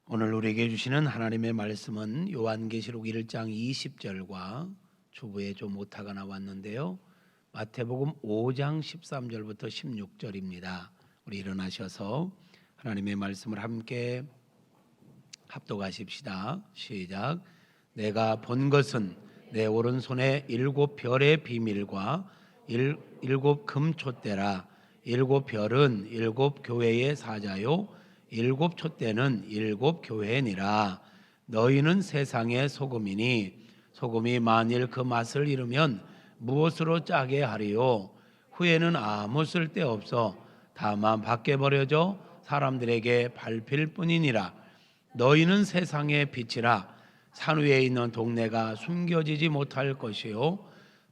오늘 우리에게 주시는 하나님의 말씀은 요한계시록 1장 20절과 주부에 좀 오타가 나왔는데요. 마태복음 5장 13절부터 16절입니다. 우리 일어나셔서 하나님의 말씀을 함께 합독하십시다. 시작. 내가 본 것은 내 오른손에 7별의 비밀과 7금촛대라. 7별은 7교회의 사자요 7촛대는 7교회니라. 너희는 세상의 소금이니 소금이 만일 그 맛을 잃으면 무엇으로 짜게 하리요? 후에는 아무 쓸데없어 다만 밖에 버려져 사람들에게 밟힐 뿐이니라. 너희는 세상의 빛이라. 산 위에 있는 동네가 숨겨지지 못할 것이요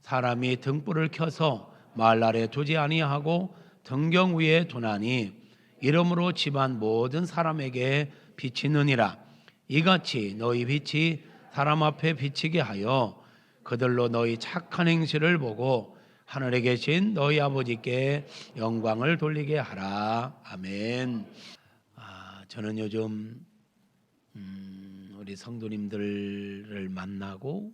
사람이 등불을 켜서 마을 아래 두지 아니하고 등경 위에 두나니 이러므로 집안 모든 사람에게 비치느니라. 이같이 너희 빛이 사람 앞에 비치게 하여 그들로 너희 착한 행실을 보고 하늘에 계신 너희 아버지께 영광을 돌리게 하라. 아멘. 저는 요즘 우리 성도님들을 만나고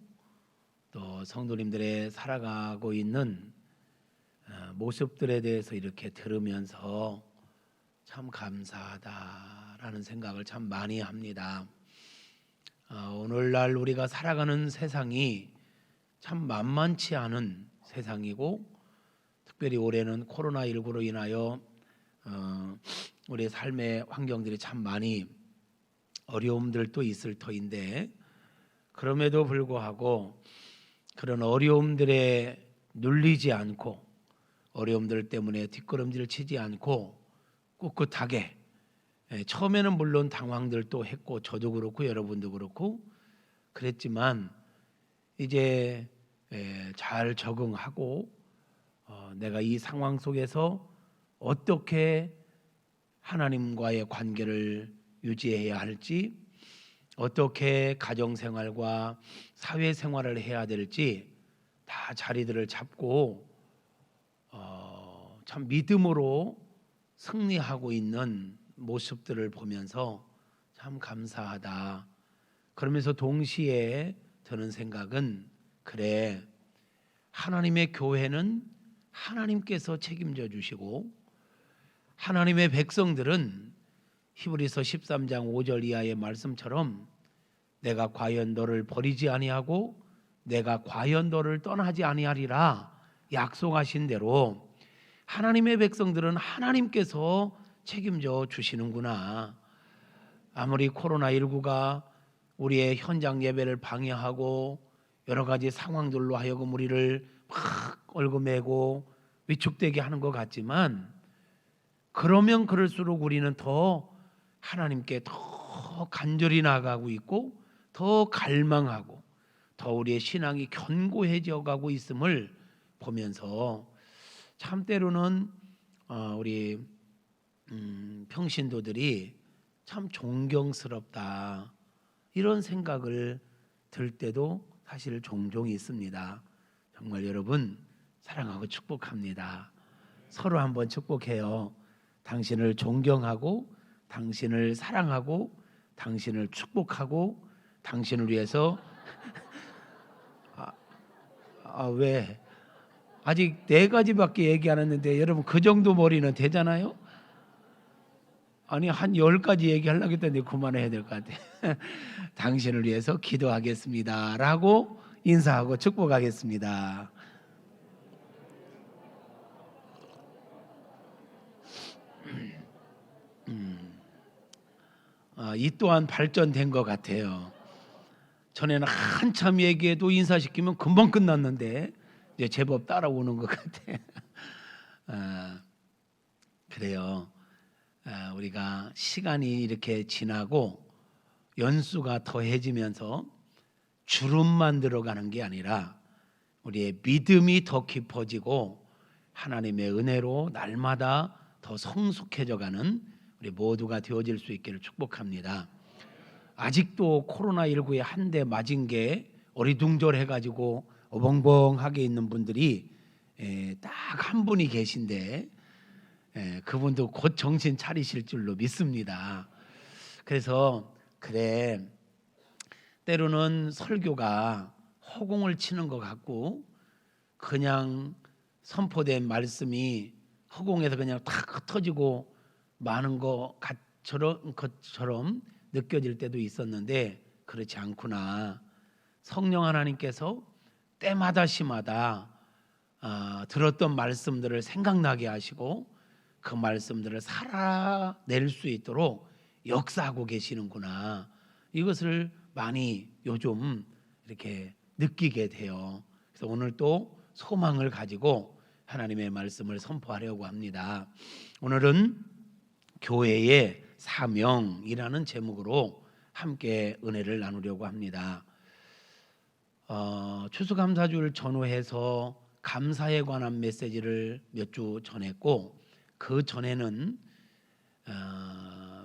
또 성도님들의 살아가고 있는 모습들에 대해서 이렇게 들으면서 참 감사하다라는 생각을 참 많이 합니다. 오늘날 우리가 살아가는 세상이 참 만만치 않은 세상이고 특별히 올해는 코로나19로 인하여 우리 삶의 환경들이 참 많이 어려움들도 있을 터인데 그럼에도 불구하고 그런 어려움들에 눌리지 않고 어려움들 때문에 뒷걸음질 치지 않고 꿋꿋하게 처음에는 물론 당황들도 했고 저도 그렇고 여러분도 그렇고 그랬지만 이제 잘 적응하고 내가 이 상황 속에서 어떻게 하나님과의 관계를 유지해야 할지 어떻게 가정생활과 사회생활을 해야 될지 다 자리들을 잡고 참 믿음으로 승리하고 있는 모습들을 보면서 참 감사하다. 그러면서 동시에 드는 생각은 그래 하나님의 교회는 하나님께서 책임져 주시고 하나님의 백성들은 히브리서 13장 5절 이하의 말씀처럼 내가 과연 너를 버리지 아니하고 내가 과연 너를 떠나지 아니하리라 약속하신 대로 하나님의 백성들은 하나님께서 책임져 주시는구나. 아무리 코로나19가 우리의 현장 예배를 방해하고 여러 가지 상황들로 하여금 우리를 막 얽어매고 위축되게 하는 것 같지만 그러면 그럴수록 우리는 더 하나님께 더 간절히 나아가고 있고 더 갈망하고 더 우리의 신앙이 견고해져 가고 있음을 보면서 참 때로는 우리 평신도들이 참 존경스럽다 이런 생각을 들 때도 사실 종종 있습니다. 정말 여러분 사랑하고 축복합니다. 서로 한번 축복해요. 당신을 존경하고 당신을 사랑하고 당신을 축복하고 당신을 위해서 왜 아직 4가지밖에 얘기 안 했는데 여러분 그 정도 머리는 되잖아요? 아니 한 10가지 얘기하려고 했더니 그만해야 될 것 같아. 당신을 위해서 기도하겠습니다 라고 인사하고 축복하겠습니다. 이 또한 발전된 것 같아요. 전에는 한참 얘기해도 인사시키면 금방 끝났는데 이제 제법 따라오는 것 같아. 그래요. 우리가 시간이 이렇게 지나고 연수가 더해지면서 주름만 들어가는 게 아니라 우리의 믿음이 더 깊어지고 하나님의 은혜로 날마다 더 성숙해져가는 우리 모두가 되어질 수 있기를 축복합니다. 아직도 코로나19에 한 대 맞은 게 어리둥절해가지고 어벙벙하게 있는 분들이 딱 한 분이 계신데 그분도 곧 정신 차리실 줄로 믿습니다. 그래서 그래, 때로는 설교가 허공을 치는 것 같고 그냥 선포된 말씀이 허공에서 그냥 탁 흩어지고 마는 것처럼 느껴질 때도 있었는데 그렇지 않구나. 성령 하나님께서 때마다 시마다 들었던 말씀들을 생각나게 하시고 그 말씀들을 살아낼 수 있도록 역사하고 계시는구나. 이것을 많이 요즘 이렇게 느끼게 돼요. 그래서 오늘 또 소망을 가지고 하나님의 말씀을 선포하려고 합니다. 오늘은 교회의 사명이라는 제목으로 함께 은혜를 나누려고 합니다. 추수감사주를 전후해서 감사에 관한 메시지를 몇 주 전했고 그 전에는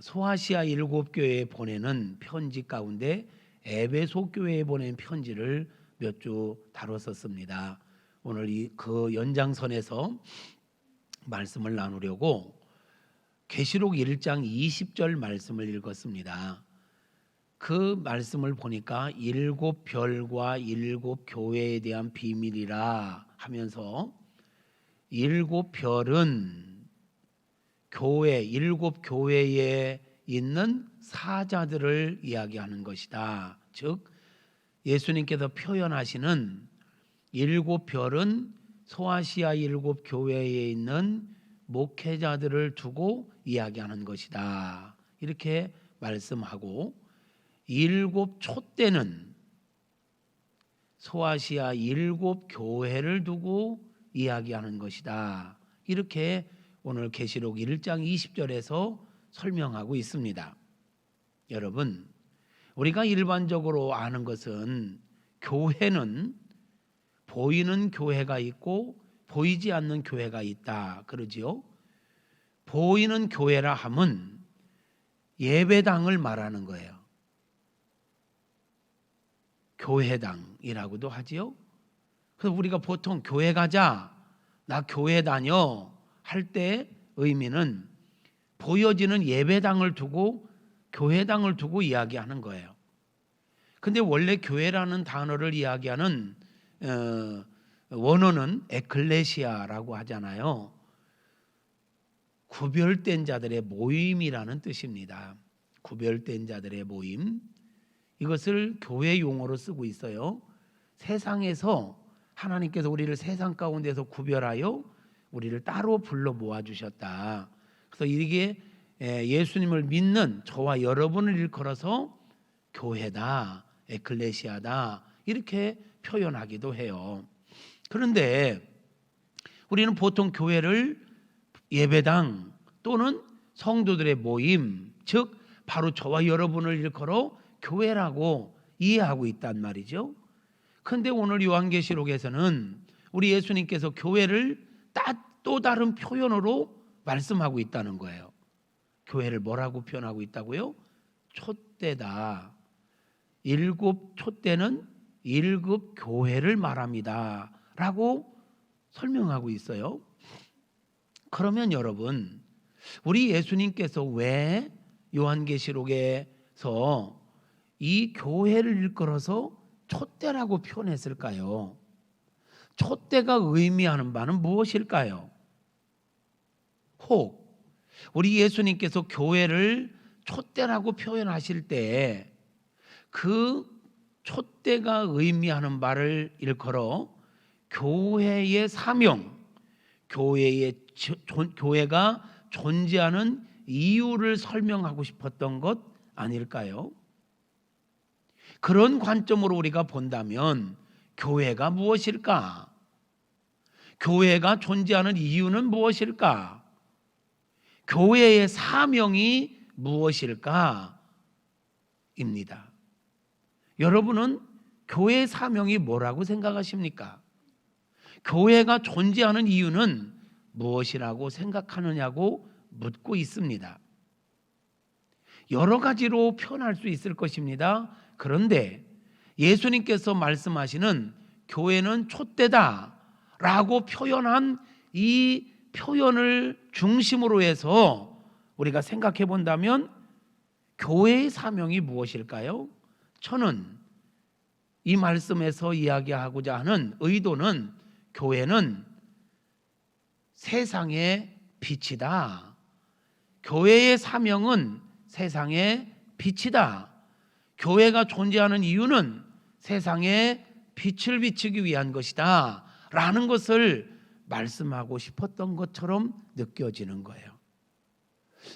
소아시아 7교회에 보내는 편지 가운데 에베소 교회에 보낸 편지를 몇 주 다뤘었습니다. 오늘 그 연장선에서 말씀을 나누려고 계시록 1장 20절 말씀을 읽었습니다. 그 말씀을 보니까 7별과 7교회에 대한 비밀이라 하면서 7별은 교회, 7교회에 있는 사자들을 이야기하는 것이다. 즉 예수님께서 표현하시는 7별은 소아시아 7교회에 있는 목회자들을 두고 이야기하는 것이다. 이렇게 말씀하고 7촛대는 소아시아 7교회를 두고 이야기하는 것이다. 이렇게 오늘 계시록 1장 20절에서 설명하고 있습니다. 여러분, 우리가 일반적으로 아는 것은 교회는 보이는 교회가 있고 보이지 않는 교회가 있다 그러지요. 보이는 교회라 함은 예배당을 말하는 거예요. 교회당이라고도 하지요. 그래서 우리가 보통 교회 가자, 나 교회 다녀 할 때 의미는 보여지는 예배당을 두고 교회당을 두고 이야기하는 거예요. 근데 원래 교회라는 단어를 이야기하는 원어는 에클레시아라고 하잖아요. 구별된 자들의 모임이라는 뜻입니다. 구별된 자들의 모임. 이것을 교회 용어로 쓰고 있어요. 세상에서 하나님께서 우리를 세상 가운데서 구별하여 우리를 따로 불러 모아주셨다. 그래서 이게 예수님을 믿는 저와 여러분을 일컬어서 교회다, 에클레시아다 이렇게 표현하기도 해요. 그런데 우리는 보통 교회를 예배당 또는 성도들의 모임, 즉 바로 저와 여러분을 일컬어 교회라고 이해하고 있단 말이죠. 그런데 오늘 요한계시록에서는 우리 예수님께서 교회를 또 다른 표현으로 말씀하고 있다는 거예요. 교회를 뭐라고 표현하고 있다고요? 촛대다. 7촛대는 7교회를 말합니다 라고 설명하고 있어요. 그러면 여러분, 우리 예수님께서 왜 요한계시록에서 이 교회를 일컬어서 촛대라고 표현했을까요? 촛대가 의미하는 바는 무엇일까요? 혹 우리 예수님께서 교회를 촛대라고 표현하실 때 그 촛대가 의미하는 바를 일컬어 교회의 사명, 교회가 존재하는 이유를 설명하고 싶었던 것 아닐까요? 그런 관점으로 우리가 본다면 교회가 무엇일까? 교회가 존재하는 이유는 무엇일까? 교회의 사명이 무엇일까? 입니다. 여러분은 교회의 사명이 뭐라고 생각하십니까? 교회가 존재하는 이유는 무엇이라고 생각하느냐고 묻고 있습니다. 여러 가지로 표현할 수 있을 것입니다. 그런데 예수님께서 말씀하시는 교회는 촛대다 라고 표현한 이 표현을 중심으로 해서 우리가 생각해 본다면 교회의 사명이 무엇일까요? 저는 이 말씀에서 이야기하고자 하는 의도는 교회는 세상의 빛이다. 교회의 사명은 세상의 빛이다. 교회가 존재하는 이유는 세상에 빛을 비추기 위한 것이다 라는 것을 말씀하고 싶었던 것처럼 느껴지는 거예요.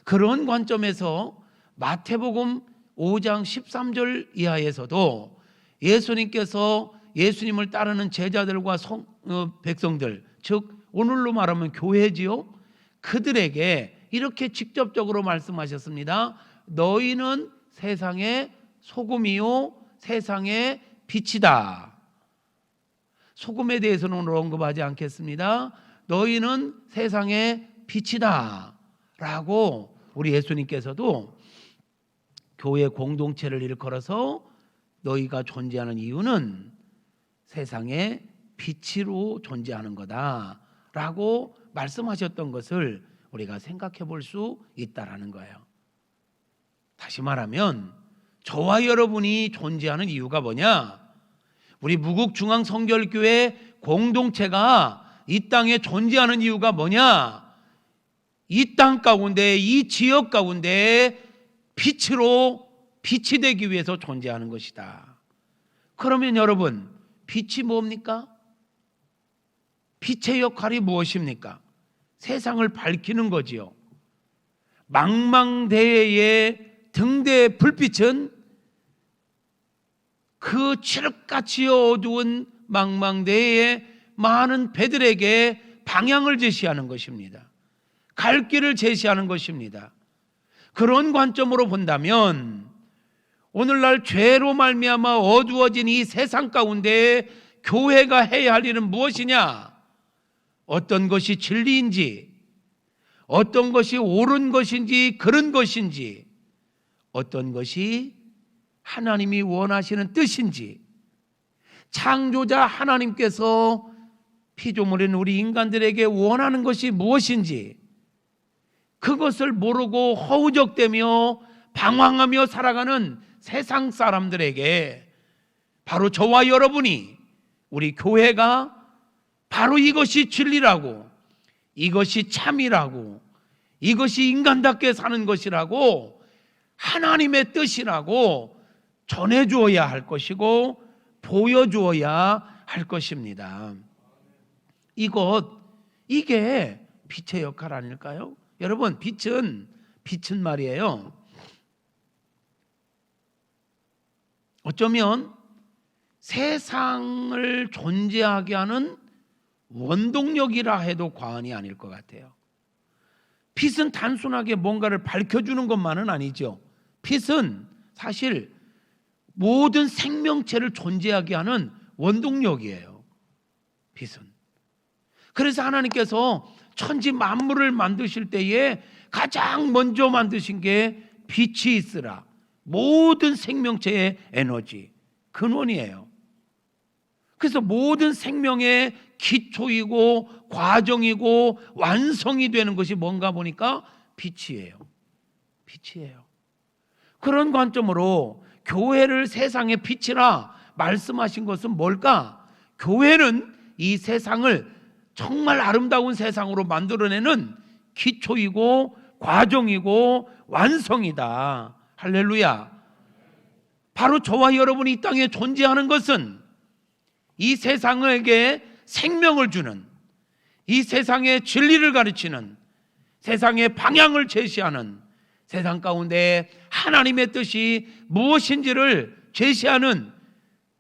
그런 관점에서 마태복음 5장 13절 이하에서도 예수님께서 예수님을 따르는 제자들과 백성들, 즉 오늘로 말하면 교회지요, 그들에게 이렇게 직접적으로 말씀하셨습니다. 너희는 세상의 소금이요 세상의 빛이다. 소금에 대해서는 오늘 언급하지 않겠습니다. 너희는 세상의 빛이다 라고 우리 예수님께서도 교회 공동체를 일컬어서 너희가 존재하는 이유는 세상의 빛으로 존재하는 거다 라고 말씀하셨던 것을 우리가 생각해 볼 수 있다라는 거예요. 다시 말하면 저와 여러분이 존재하는 이유가 뭐냐? 우리 무국중앙성결교회 공동체가 이 땅에 존재하는 이유가 뭐냐? 이 땅 가운데, 이 지역 가운데 빛이 되기 위해서 존재하는 것이다. 그러면 여러분, 빛이 뭡니까? 빛의 역할이 무엇입니까? 세상을 밝히는 거지요. 망망대해의 등대의 불빛은 그 칠흑같이 어두운 망망대해의 많은 배들에게 방향을 제시하는 것입니다. 갈 길을 제시하는 것입니다. 그런 관점으로 본다면 오늘날 죄로 말미암아 어두워진 이 세상 가운데 교회가 해야 할 일은 무엇이냐? 어떤 것이 진리인지, 어떤 것이 옳은 것인지, 그런 것인지, 어떤 것이 하나님이 원하시는 뜻인지, 창조자 하나님께서 피조물인 우리 인간들에게 원하는 것이 무엇인지, 그것을 모르고 허우적대며 방황하며 살아가는 세상 사람들에게 바로 저와 여러분이, 우리 교회가 바로 이것이 진리라고, 이것이 참이라고, 이것이 인간답게 사는 것이라고, 하나님의 뜻이라고 전해주어야 할 것이고 보여주어야 할 것입니다. 이게 빛의 역할 아닐까요? 여러분, 빛은 말이에요, 어쩌면 세상을 존재하게 하는 원동력이라 해도 과언이 아닐 것 같아요. 빛은 단순하게 뭔가를 밝혀주는 것만은 아니죠. 빛은 사실 모든 생명체를 존재하게 하는 원동력이에요. 빛은. 그래서 하나님께서 천지 만물을 만드실 때에 가장 먼저 만드신 게 빛이 있으라. 모든 생명체의 에너지, 근원이에요. 그래서 모든 생명의 기초이고 과정이고 완성이 되는 것이 뭔가 보니까 빛이에요. 빛이에요. 그런 관점으로 교회를 세상의 빛이라 말씀하신 것은 뭘까? 교회는 이 세상을 정말 아름다운 세상으로 만들어내는 기초이고 과정이고 완성이다. 할렐루야. 바로 저와 여러분이 이 땅에 존재하는 것은 이 세상에게 생명을 주는, 이 세상의 진리를 가르치는, 세상의 방향을 제시하는, 세상 가운데 하나님의 뜻이 무엇인지를 제시하는,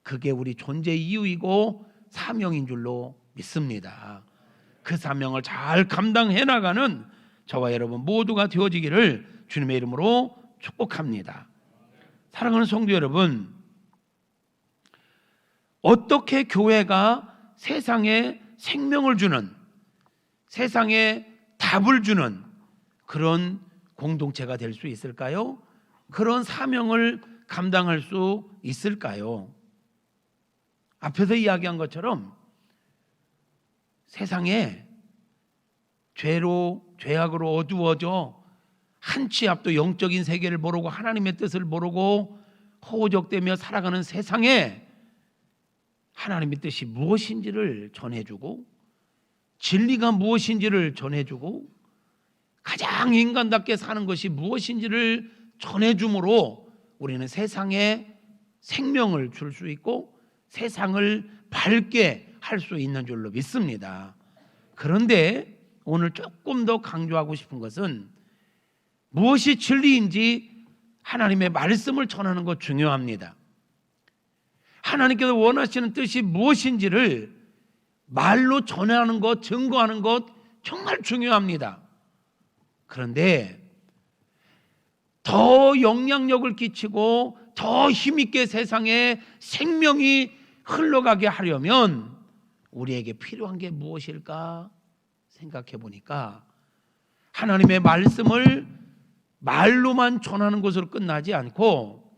그게 우리 존재 이유이고 사명인 줄로 믿습니다. 그 사명을 잘 감당해 나가는 저와 여러분 모두가 되어지기를 주님의 이름으로 축복합니다. 사랑하는 성도 여러분, 어떻게 교회가 세상에 생명을 주는, 세상에 답을 주는 그런 공동체가 될 수 있을까요? 그런 사명을 감당할 수 있을까요? 앞에서 이야기한 것처럼 세상에 죄악으로 어두워져 한 치 앞도 영적인 세계를 모르고 하나님의 뜻을 모르고 허우적대며 살아가는 세상에 하나님의 뜻이 무엇인지를 전해주고 진리가 무엇인지를 전해주고 가장 인간답게 사는 것이 무엇인지를 전해줌으로 우리는 세상에 생명을 줄 수 있고 세상을 밝게 할 수 있는 줄로 믿습니다. 그런데 오늘 조금 더 강조하고 싶은 것은 무엇이 진리인지 하나님의 말씀을 전하는 것 중요합니다. 하나님께서 원하시는 뜻이 무엇인지를 말로 전하는 것, 증거하는 것 정말 중요합니다. 그런데 더 영향력을 끼치고 더 힘있게 세상에 생명이 흘러가게 하려면 우리에게 필요한 게 무엇일까 생각해 보니까 하나님의 말씀을 말로만 전하는 것으로 끝나지 않고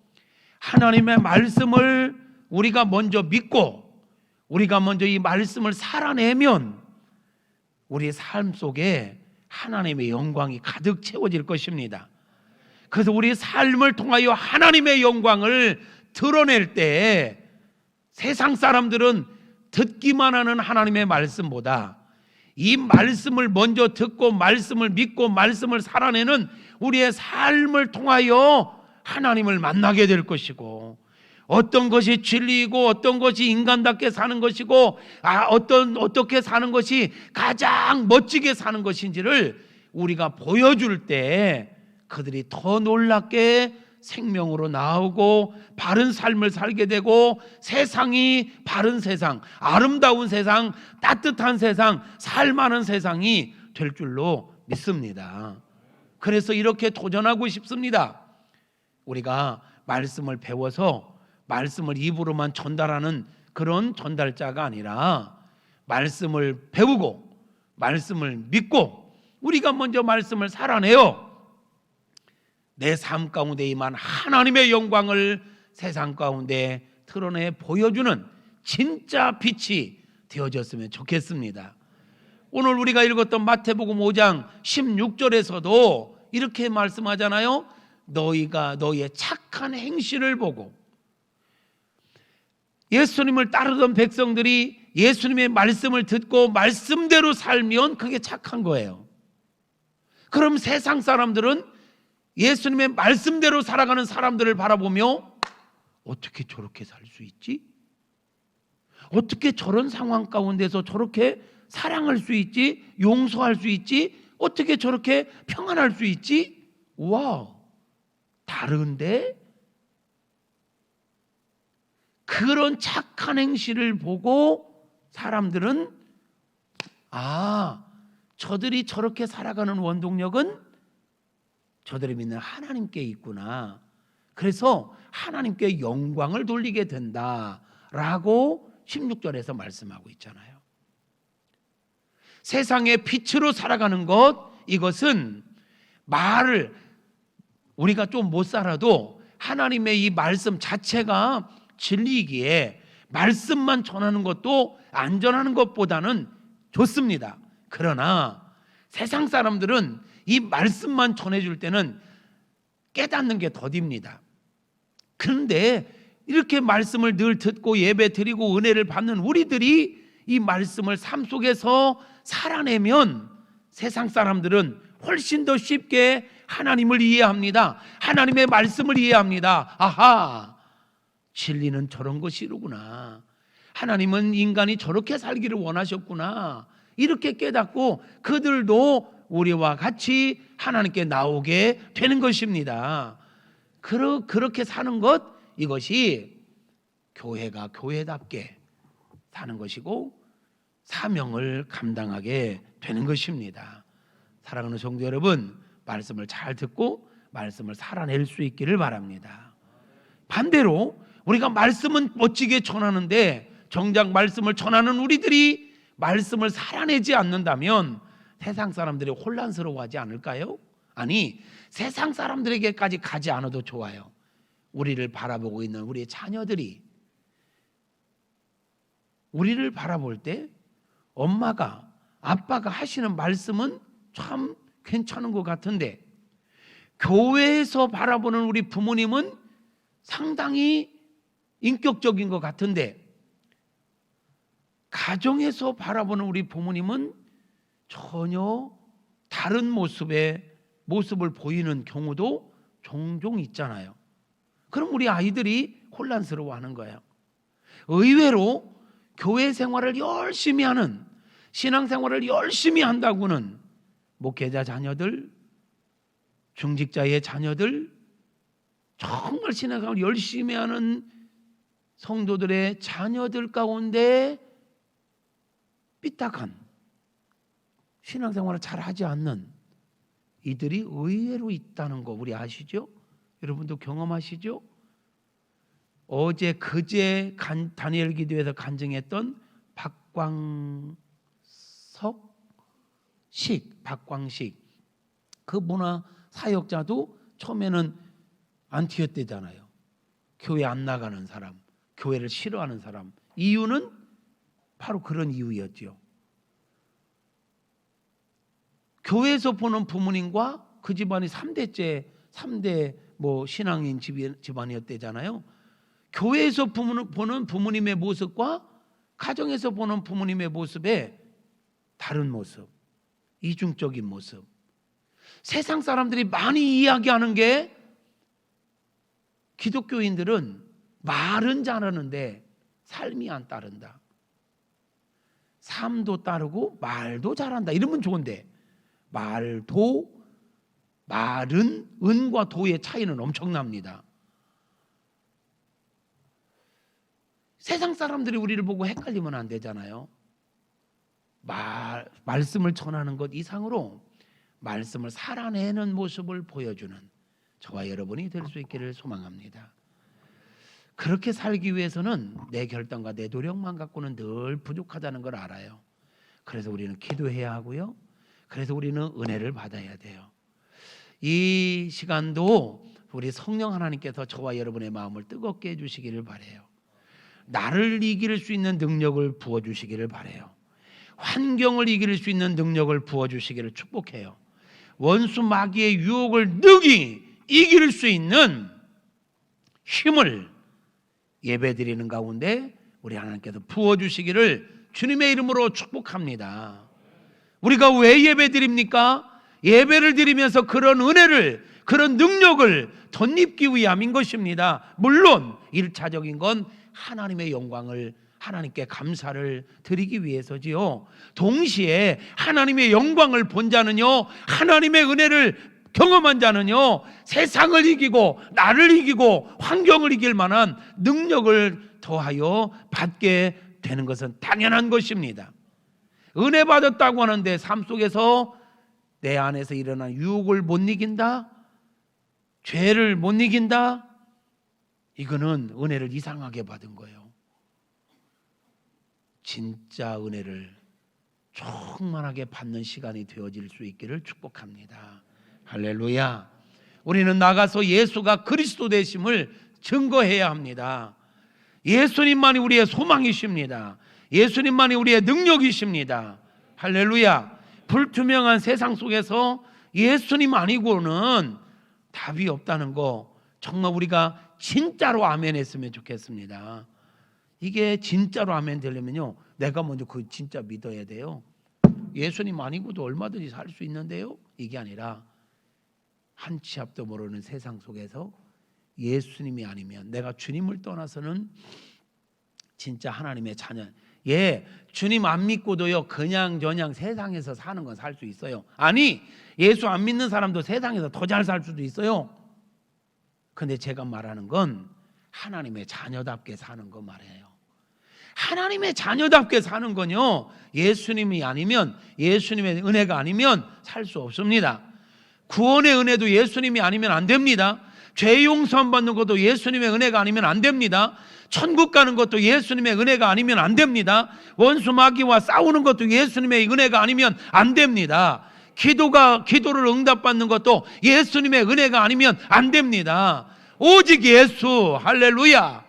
하나님의 말씀을 우리가 먼저 믿고 우리가 먼저 이 말씀을 살아내면 우리의 삶 속에 하나님의 영광이 가득 채워질 것입니다. 그래서 우리 삶을 통하여 하나님의 영광을 드러낼 때 세상 사람들은 듣기만 하는 하나님의 말씀보다 이 말씀을 먼저 듣고 말씀을 믿고 말씀을 살아내는 우리의 삶을 통하여 하나님을 만나게 될 것이고 어떤 것이 진리이고 어떤 것이 인간답게 사는 것이고 어떻게 사는 것이 가장 멋지게 사는 것인지를 우리가 보여줄 때 그들이 더 놀랍게 생명으로 나오고 바른 삶을 살게 되고 세상이 바른 세상, 아름다운 세상, 따뜻한 세상, 살만한 세상이 될 줄로 믿습니다. 그래서 이렇게 도전하고 싶습니다. 우리가 말씀을 배워서 말씀을 입으로만 전달하는 그런 전달자가 아니라 말씀을 배우고 말씀을 믿고 우리가 먼저 말씀을 살아내요. 내 삶 가운데 임한 하나님의 영광을 세상 가운데 드러내 보여주는 진짜 빛이 되어졌으면 좋겠습니다. 오늘 우리가 읽었던 마태복음 5장 16절에서도 이렇게 말씀하잖아요. 너희가 너희의 착한 행실을 보고 예수님을 따르던 백성들이 예수님의 말씀을 듣고 말씀대로 살면 그게 착한 거예요. 그럼 세상 사람들은 예수님의 말씀대로 살아가는 사람들을 바라보며 어떻게 저렇게 살 수 있지? 어떻게 저런 상황 가운데서 저렇게 사랑할 수 있지? 용서할 수 있지? 어떻게 저렇게 평안할 수 있지? 와, 다른데? 그런 착한 행실을 보고 사람들은 저들이 저렇게 살아가는 원동력은 저들이 믿는 하나님께 있구나. 그래서 하나님께 영광을 돌리게 된다라고 16절에서 말씀하고 있잖아요. 세상의 빛으로 살아가는 것, 이것은 말을 우리가 좀 못 살아도 하나님의 이 말씀 자체가 진리이기에 말씀만 전하는 것도 안전하는 것보다는 좋습니다. 그러나 세상 사람들은 이 말씀만 전해줄 때는 깨닫는 게 더딥니다. 그런데 이렇게 말씀을 늘 듣고 예배 드리고 은혜를 받는 우리들이 이 말씀을 삶 속에서 살아내면 세상 사람들은 훨씬 더 쉽게 하나님을 이해합니다. 하나님의 말씀을 이해합니다. 아하, 진리는 저런 것이로구나. 하나님은 인간이 저렇게 살기를 원하셨구나. 이렇게 깨닫고 그들도 우리와 같이 하나님께 나오게 되는 것입니다. 그렇게 사는 것, 이것이 교회가 교회답게 사는 것이고 사명을 감당하게 되는 것입니다. 사랑하는 성도 여러분, 말씀을 잘 듣고 말씀을 살아낼 수 있기를 바랍니다. 반대로 우리가 말씀은 멋지게 전하는데 정작 말씀을 전하는 우리들이 말씀을 살아내지 않는다면 세상 사람들이 혼란스러워하지 않을까요? 아니, 세상 사람들에게까지 가지 않아도 좋아요. 우리를 바라보고 있는 우리의 자녀들이 우리를 바라볼 때 엄마가 아빠가 하시는 말씀은 참 괜찮은 것 같은데 교회에서 바라보는 우리 부모님은 상당히 인격적인 것 같은데 가정에서 바라보는 우리 부모님은 전혀 다른 모습을 보이는 경우도 종종 있잖아요. 그럼 우리 아이들이 혼란스러워하는 거예요. 의외로 교회 생활을 열심히 하는, 신앙생활을 열심히 한다고는 목회자 자녀들, 중직자의 자녀들, 정말 신앙생활을 열심히 하는 성도들의 자녀들 가운데 삐딱한 신앙생활을 잘 하지 않는 이들이 의외로 있다는 거 우리 아시죠? 여러분도 경험하시죠? 어제 그제 다니엘 기도에서 간증했던 박광식 그 문화 사역자도 처음에는 안티였대잖아요. 교회 안 나가는 사람, 교회를 싫어하는 사람. 이유는 바로 그런 이유였죠. 교회에서 보는 부모님과 그 집안이 3대 신앙인 집안이었대잖아요. 교회에서 보는 부모님의 모습과 가정에서 보는 부모님의 모습에 다른 모습, 이중적인 모습. 세상 사람들이 많이 이야기하는 게 기독교인들은 말은 잘하는데 삶이 안 따른다. 삶도 따르고 말도 잘한다. 이러면 좋은데 말은 은과 도의 차이는 엄청납니다. 세상 사람들이 우리를 보고 헷갈리면 안 되잖아요. 말씀을 전하는 것 이상으로 말씀을 살아내는 모습을 보여주는 저와 여러분이 될 수 있기를 소망합니다. 그렇게 살기 위해서는 내 결단과 내 노력만 갖고는 늘 부족하다는 걸 알아요. 그래서 우리는 기도해야 하고요. 그래서 우리는 은혜를 받아야 돼요. 이 시간도 우리 성령 하나님께서 저와 여러분의 마음을 뜨겁게 해주시기를 바라요. 나를 이길 수 있는 능력을 부어주시기를 바라요. 환경을 이길 수 있는 능력을 부어주시기를 축복해요. 원수 마귀의 유혹을 능히 이길 수 있는 힘을 예배드리는 가운데 우리 하나님께서 부어주시기를 주님의 이름으로 축복합니다. 우리가 왜 예배드립니까? 예배를 드리면서 그런 은혜를, 그런 능력을 덧입기 위함인 것입니다. 물론 1차적인 건 하나님의 영광을, 하나님께 감사를 드리기 위해서지요. 동시에 하나님의 영광을 본 자는요, 하나님의 은혜를 경험한 자는요, 세상을 이기고 나를 이기고 환경을 이길 만한 능력을 더하여 받게 되는 것은 당연한 것입니다. 은혜 받았다고 하는데 삶 속에서 내 안에서 일어난 유혹을 못 이긴다, 죄를 못 이긴다, 이거는 은혜를 이상하게 받은 거예요. 진짜 은혜를 충만하게 받는 시간이 되어질 수 있기를 축복합니다. 할렐루야. 우리는 나가서 예수가 그리스도 되심을 증거해야 합니다. 예수님만이 우리의 소망이십니다. 예수님만이 우리의 능력이십니다. 할렐루야. 불투명한 세상 속에서 예수님 아니고는 답이 없다는 거 정말 우리가 진짜로 아멘 했으면 좋겠습니다. 이게 진짜로 아멘 되려면요, 내가 먼저 그 진짜 믿어야 돼요. 예수님 아니고도 얼마든지 살 수 있는데요, 이게 아니라 한 치 앞도 모르는 세상 속에서 예수님이 아니면, 내가 주님을 떠나서는 진짜 하나님의 자녀, 주님 안 믿고도요 그냥 세상에서 사는 건 살 수 있어요. 아니, 예수 안 믿는 사람도 세상에서 더 잘 살 수도 있어요. 근데 제가 말하는 건 하나님의 자녀답게 사는 거 말해요. 하나님의 자녀답게 사는 건요, 예수님이 아니면, 예수님의 은혜가 아니면 살 수 없습니다. 구원의 은혜도 예수님이 아니면 안 됩니다. 죄 용서함 받는 것도 예수님의 은혜가 아니면 안 됩니다. 천국 가는 것도 예수님의 은혜가 아니면 안 됩니다. 원수 마귀와 싸우는 것도 예수님의 은혜가 아니면 안 됩니다. 기도를 응답받는 것도 예수님의 은혜가 아니면 안 됩니다. 오직 예수. 할렐루야.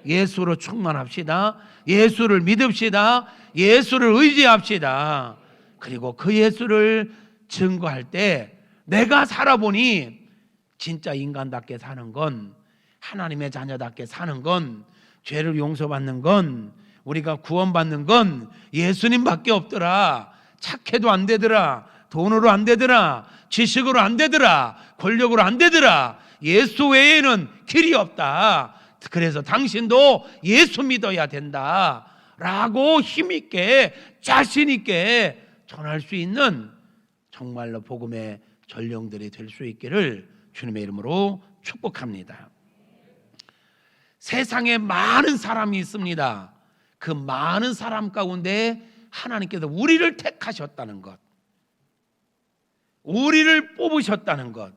예수로 충만합시다. 예수를 믿읍시다. 예수를 의지합시다. 그리고 그 예수를 증거할 때 내가 살아보니 진짜 인간답게 사는 건, 하나님의 자녀답게 사는 건, 죄를 용서받는 건, 우리가 구원받는 건 예수님밖에 없더라. 착해도 안 되더라. 돈으로 안 되더라. 지식으로 안 되더라. 권력으로 안 되더라. 예수 외에는 길이 없다. 그래서 당신도 예수 믿어야 된다 라고 힘있게 자신있게 전할 수 있는 정말로 복음의 전령들이 될 수 있기를 주님의 이름으로 축복합니다. 세상에 많은 사람이 있습니다. 그 많은 사람 가운데 하나님께서 우리를 택하셨다는 것, 우리를 뽑으셨다는 것,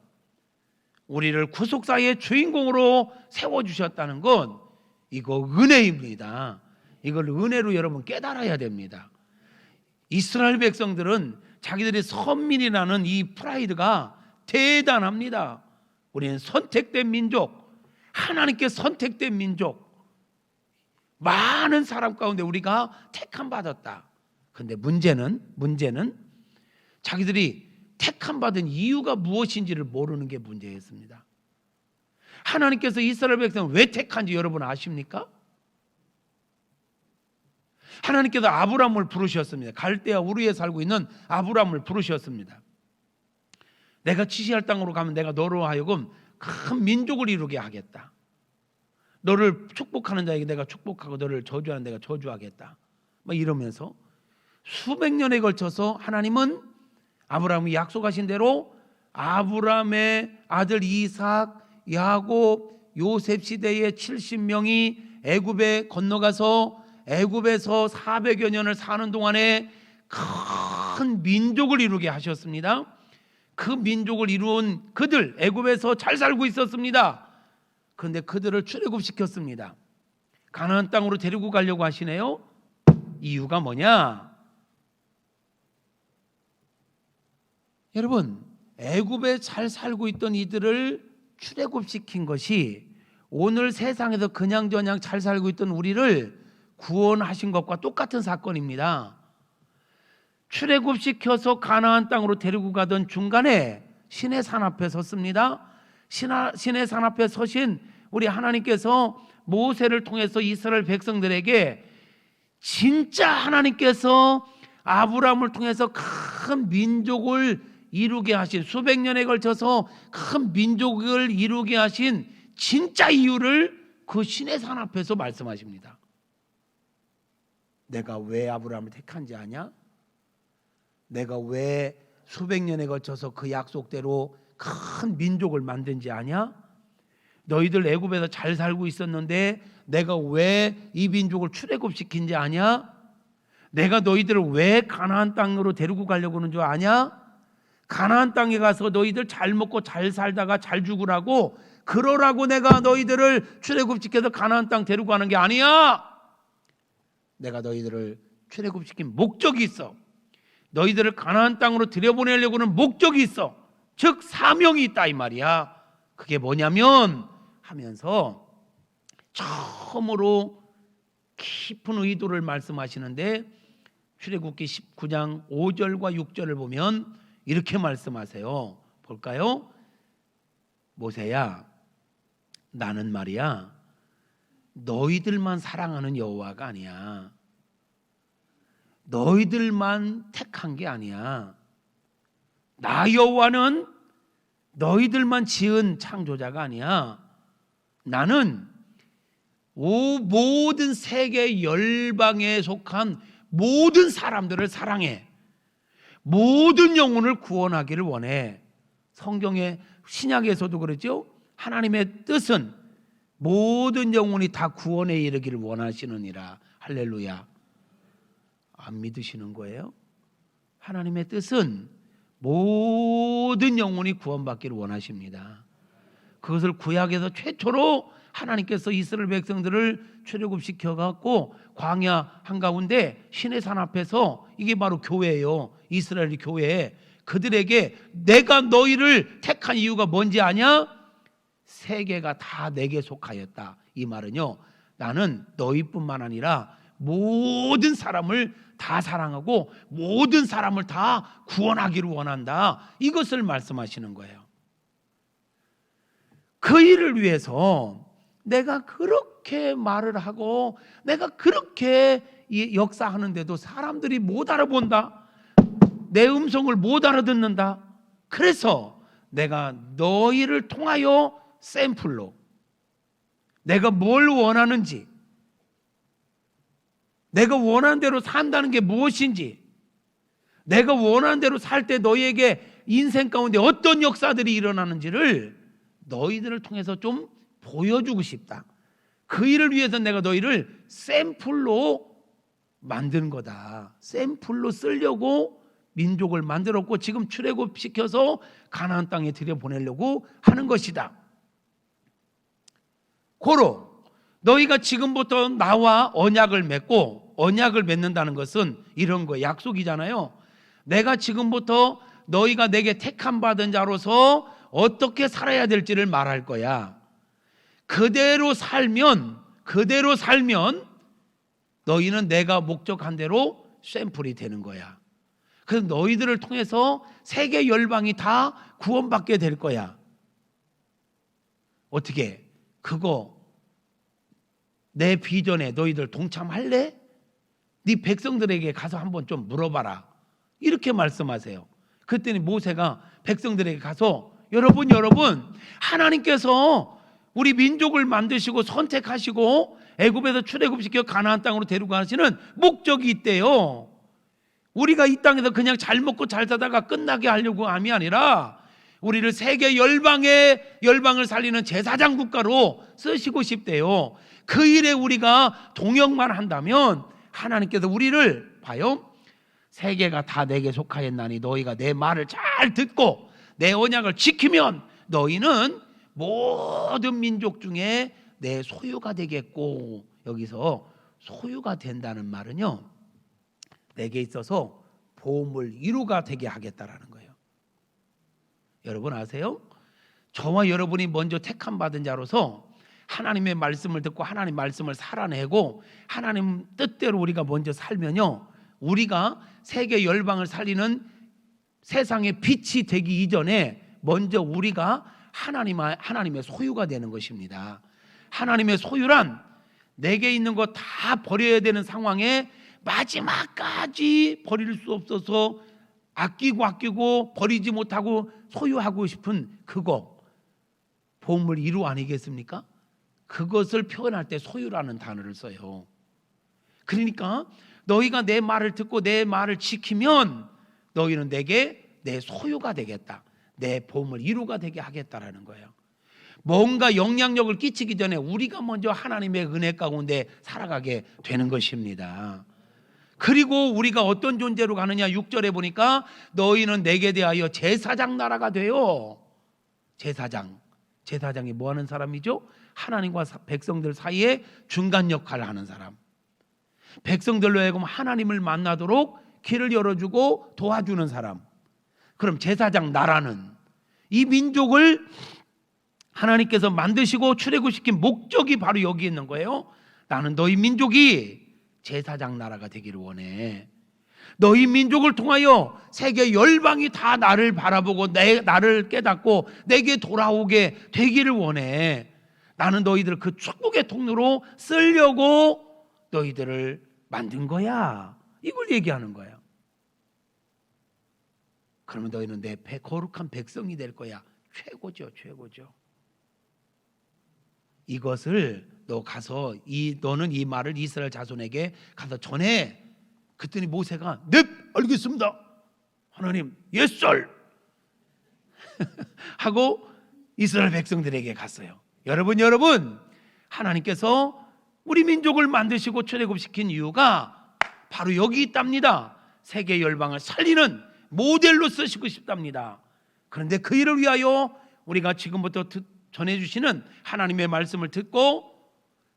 우리를 구속사의 주인공으로 세워주셨다는 것, 이거 은혜입니다. 이걸 은혜로 여러분 깨달아야 됩니다. 이스라엘 백성들은 자기들이 선민이라는 이 프라이드가 대단합니다. 우리는 선택된 민족, 하나님께 선택된 민족, 많은 사람 가운데 우리가 택함 받았다. 그런데 문제는 자기들이 택함 받은 이유가 무엇인지를 모르는 게 문제였습니다. 하나님께서 이스라엘 백성을 왜 택한지 여러분 아십니까? 하나님께서 아브람을 부르셨습니다. 갈대아 우르에 살고 있는 아브람을 부르셨습니다. 내가 지시할 땅으로 가면 내가 너로 하여금 큰 민족을 이루게 하겠다. 너를 축복하는 자에게 내가 축복하고 너를 저주하는 내가 저주하겠다. 막 이러면서 수백 년에 걸쳐서 하나님은 아브라함이 약속하신 대로 아브라함의 아들 이삭, 야곱, 요셉 시대에 70명이 애굽에 건너가서 애굽에서 400여 년을 사는 동안에 큰 민족을 이루게 하셨습니다. 그 민족을 이루은 그들, 애굽에서 잘 살고 있었습니다. 그런데 그들을 출애굽시켰습니다. 가나안 땅으로 데리고 가려고 하시네요. 이유가 뭐냐? 여러분, 애굽에 잘 살고 있던 이들을 출애굽시킨 것이 오늘 세상에서 그냥저냥 잘 살고 있던 우리를 구원하신 것과 똑같은 사건입니다. 출애굽시켜서 가나안 땅으로 데리고 가던 중간에 시내산 앞에 섰습니다. 시내산 앞에 서신 우리 하나님께서 모세를 통해서 이스라엘 백성들에게 진짜 하나님께서 아브라함을 통해서 큰 민족을 이루게 하신, 수백 년에 걸쳐서 큰 민족을 이루게 하신 진짜 이유를 그 시내산 앞에서 말씀하십니다. 내가 왜 아브라함을 택한지 아냐? 내가 왜 수백 년에 걸쳐서 그 약속대로 큰 민족을 만든지 아냐? 너희들 애굽에서 잘 살고 있었는데 내가 왜 이 민족을 출애굽시킨지 아냐? 내가 너희들을 왜 가나안 땅으로 데리고 가려고 하는 줄 아냐? 가나안 땅에 가서 너희들 잘 먹고 잘 살다가 잘 죽으라고, 그러라고 내가 너희들을 출애굽시켜서 가나안 땅 데리고 가는 게 아니야. 내가 너희들을 출애굽시킨 목적이 있어. 너희들을 가나안 땅으로 들여보내려고 하는 목적이 있어. 즉 사명이 있다 이 말이야. 그게 뭐냐면 하면서 처음으로 깊은 의도를 말씀하시는데, 출애굽기 19장 5절과 6절을 보면 이렇게 말씀하세요. 볼까요? 모세야, 나는 말이야 너희들만 사랑하는 여호와가 아니야. 너희들만 택한 게 아니야. 나 여호와는 너희들만 지은 창조자가 아니야. 나는 모든 세계 열방에 속한 모든 사람들을 사랑해. 모든 영혼을 구원하기를 원해. 성경의 신약에서도 그러죠. 하나님의 뜻은 모든 영혼이 다 구원에 이르기를 원하시느니라. 할렐루야. 안 믿으시는 거예요? 하나님의 뜻은 모든 영혼이 구원받기를 원하십니다. 그것을 구약에서 최초로 하나님께서 이스라엘 백성들을 출애굽시켜 갖고 광야 한가운데 시내산 앞에서, 이게 바로 교회예요. 이스라엘이 교회. 그들에게 내가 너희를 택한 이유가 뭔지 아냐? 세계가 다 내게 속하였다. 이 말은요, 나는 너희뿐만 아니라 모든 사람을 다 사랑하고 모든 사람을 다 구원하기를 원한다. 이것을 말씀하시는 거예요. 그 일을 위해서 내가 그렇게 말을 하고 내가 그렇게 역사하는데도 사람들이 못 알아본다. 내 음성을 못 알아듣는다. 그래서 내가 너희를 통하여 샘플로 내가 뭘 원하는지, 내가 원하는 대로 산다는 게 무엇인지, 내가 원하는 대로 살 때 너희에게 인생 가운데 어떤 역사들이 일어나는지를 너희들을 통해서 좀 보여주고 싶다. 그 일을 위해서 내가 너희를 샘플로 만든 거다. 샘플로 쓰려고 민족을 만들었고 지금 출애굽시켜서 가나안 땅에 들여보내려고 하는 것이다. 고로 너희가 지금부터 나와 언약을 맺고, 언약을 맺는다는 것은 이런 거예요. 약속이잖아요. 내가 지금부터 너희가 내게 택함 받은 자로서 어떻게 살아야 될지를 말할 거야. 그대로 살면 너희는 내가 목적한 대로 샘플이 되는 거야. 그래서 너희들을 통해서 세계 열방이 다 구원받게 될 거야. 어떻게? 그거 내 비전에 너희들 동참할래? 네 백성들에게 가서 한번 좀 물어봐라. 이렇게 말씀하세요. 그랬더니 모세가 백성들에게 가서 여러분 하나님께서 우리 민족을 만드시고 선택하시고 애굽에서 출애굽시켜 가나안 땅으로 데리고 가시는 목적이 있대요. 우리가 이 땅에서 그냥 잘 먹고 잘 사다가 끝나게 하려고 함이 아니라 우리를 세계 열방을 살리는 제사장 국가로 쓰시고 싶대요. 그 일에 우리가 동역만 한다면 하나님께서 우리를 봐요. 세계가 다 내게 속하였나니 너희가 내 말을 잘 듣고 내 언약을 지키면 너희는 모든 민족 중에 내 소유가 되겠고, 여기서 소유가 된다는 말은요, 내게 있어서 보물 1호가 되게 하겠다라는 거예요. 여러분 아세요? 저와 여러분이 먼저 택함 받은 자로서 하나님의 말씀을 듣고 하나님 말씀을 살아내고 하나님 뜻대로 우리가 먼저 살면요, 우리가 세계 열방을 살리는 세상의 빛이 되기 이전에 먼저 우리가 하나님의 소유가 되는 것입니다. 하나님의 소유란 내게 있는 거 다 버려야 되는 상황에 마지막까지 버릴 수 없어서 아끼고 버리지 못하고 소유하고 싶은 그거, 보물 1호 아니겠습니까? 그것을 표현할 때 소유라는 단어를 써요. 그러니까 너희가 내 말을 듣고 내 말을 지키면 너희는 내게 내 소유가 되겠다. 내 보물 1호가 되게 하겠다라는 거예요. 뭔가 영향력을 끼치기 전에 우리가 먼저 하나님의 은혜 가운데 살아가게 되는 것입니다. 그리고 우리가 어떤 존재로 가느냐, 6절에 보니까 너희는 내게 대하여 제사장 나라가 돼요. 제사장이 뭐 하는 사람이죠? 하나님과 백성들 사이에 중간 역할을 하는 사람. 백성들로 하여금 하나님을 만나도록 길을 열어주고 도와주는 사람. 그럼 제사장 나라는 이 민족을 하나님께서 만드시고 출애굽시킨 목적이 바로 여기 있는 거예요. 나는 너희 민족이 제사장 나라가 되기를 원해. 너희 민족을 통하여 세계 열방이 다 나를 바라보고 나를 깨닫고 내게 돌아오게 되기를 원해. 나는 너희들을 그 축복의 통로로 쓰려고 너희들을 만든 거야. 이걸 얘기하는 거예요. 그러면 너희는 내 거룩한 백성이 될 거야. 최고죠. 이것을 너 가서 너는 이 말을 이스라엘 자손에게 가서 전해. 그랬더니 모세가 네, 알겠습니다. 하나님, 예썰 하고 이스라엘 백성들에게 갔어요. 여러분, 하나님께서 우리 민족을 만드시고 출애굽시킨 이유가 바로 여기 있답니다. 세계 열방을 살리는 모델로 쓰시고 싶답니다. 그런데 그 일을 위하여 우리가 지금부터 전해주시는 하나님의 말씀을 듣고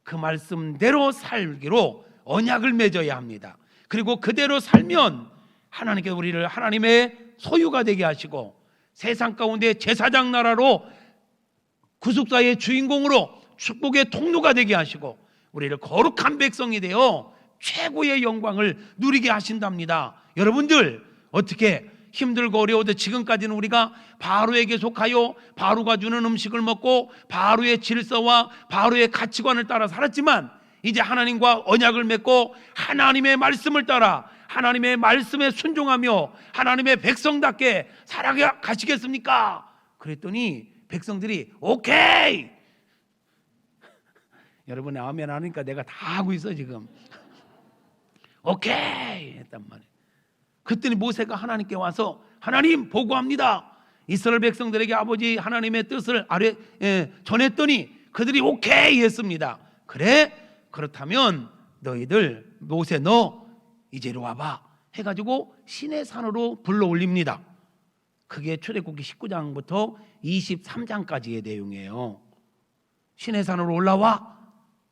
그 말씀대로 살기로 언약을 맺어야 합니다. 그리고 그대로 살면 하나님께서 우리를 하나님의 소유가 되게 하시고 세상 가운데 제사장 나라로 구속사의 주인공으로 축복의 통로가 되게 하시고 우리를 거룩한 백성이 되어 최고의 영광을 누리게 하신답니다. 여러분들 어떻게 힘들고 어려워도 지금까지는 우리가 바로에게 속하여 바로가 주는 음식을 먹고 바로의 질서와 바로의 가치관을 따라 살았지만, 이제 하나님과 언약을 맺고 하나님의 말씀을 따라 하나님의 말씀에 순종하며 하나님의 백성답게 살아가시겠습니까? 그랬더니 백성들이 오케이! 여러분이 아멘 하니까 내가 다 하고 있어 지금. 오케이! 했단 말이에요. 그랬더니 모세가 하나님께 와서 하나님 보고합니다. 이스라엘 백성들에게 아버지 하나님의 뜻을 전했더니 그들이 오케이 했습니다. 그래? 그렇다면 너희들 모세 너 이제 이리 와봐 해가지고 시내 산으로 불러 올립니다. 그게 출애굽기 19장부터 23장까지의 내용이에요. 시내 산으로 올라와.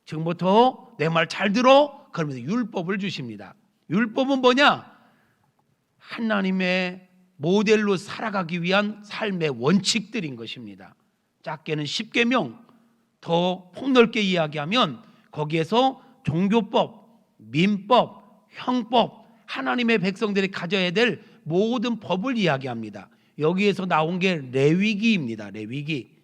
지금부터 내 말 잘 들어. 그러면서 율법을 주십니다. 율법은 뭐냐? 하나님의 모델로 살아가기 위한 삶의 원칙들인 것입니다. 작게는 10계명, 더 폭넓게 이야기하면 거기에서 종교법, 민법, 형법, 하나님의 백성들이 가져야 될 모든 법을 이야기합니다. 여기에서 나온 게 레위기입니다. 레위기.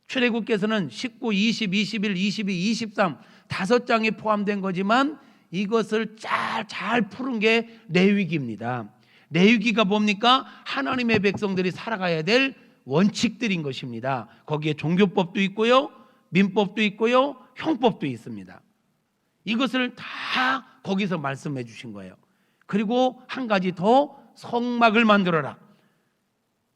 출애굽께서는 19, 20, 21, 22, 23 다섯 장이 포함된 거지만 이것을 잘 푸른 게 레위기입니다. 레위기가 뭡니까? 하나님의 백성들이 살아가야 될 원칙들인 것입니다. 거기에 종교법도 있고요, 민법도 있고요, 형법도 있습니다. 이것을 다 거기서 말씀해 주신 거예요. 그리고 한 가지 더, 성막을 만들어라.